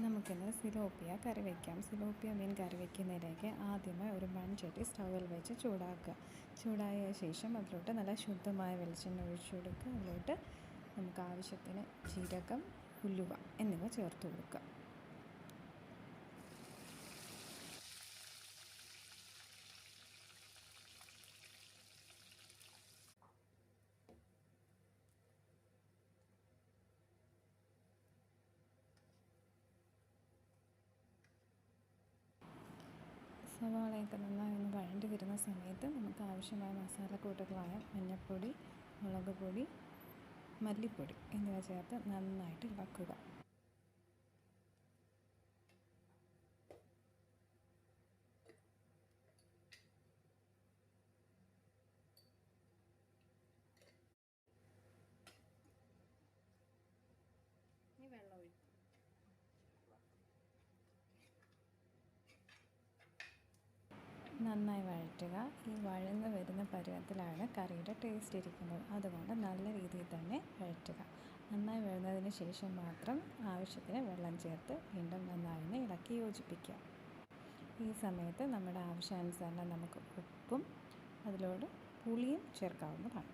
നമുക്കിന്ന് സിലോപ്പിയ കറി വയ്ക്കാം. സിലോപ്പിയ മീൻ കറി വയ്ക്കുന്നതിലേക്ക് ആദ്യമേ ഒരു മൺചട്ടി സ്റ്റൗവിൽ വെച്ച് ചൂടാക്കുക. ചൂടായ ശേഷം അതിലോട്ട് നല്ല ശുദ്ധമായ വെളിച്ചെണ്ണ ഒഴിച്ചു കൊടുക്കുക. അതിലോട്ട് നമുക്ക് ആവശ്യത്തിന് ജീരകം, ഉലുവ എന്നിവ ചേർത്ത് കൊടുക്കുക. സവാളയൊക്കെ നന്നായി ഒന്ന് വഴണ്ടി വരുന്ന സമയത്ത് നമുക്ക് ആവശ്യമായ മസാലക്കൂട്ടുകളായ മഞ്ഞൾപ്പൊടി, മുളക് പൊടി, മല്ലിപ്പൊടി എന്നിവ ചേർത്ത് നന്നായിട്ട് ഇളക്കുക. ഇനി വെള്ളം ഒഴിക്കും. നന്നായി വഴറ്റുക. ഈ വഴന്ന് വരുന്ന പരുവത്തിലാണ് കറിയുടെ ടേസ്റ്റ് ഇരിക്കുന്നത്. അതുകൊണ്ട് നല്ല രീതിയിൽ തന്നെ വഴറ്റുക. നന്നായി വഴന്നതിന് ശേഷം മാത്രം ആവശ്യത്തിന് വെള്ളം ചേർത്ത് വീണ്ടും നന്നായി ഇളക്കി യോജിപ്പിക്കുക. ഈ സമയത്ത് നമ്മുടെ ആവശ്യാനുസരണം നമുക്ക് ഉപ്പും അതിലോട്ട് പുളിയും ചേർക്കാവുന്നതാണ്.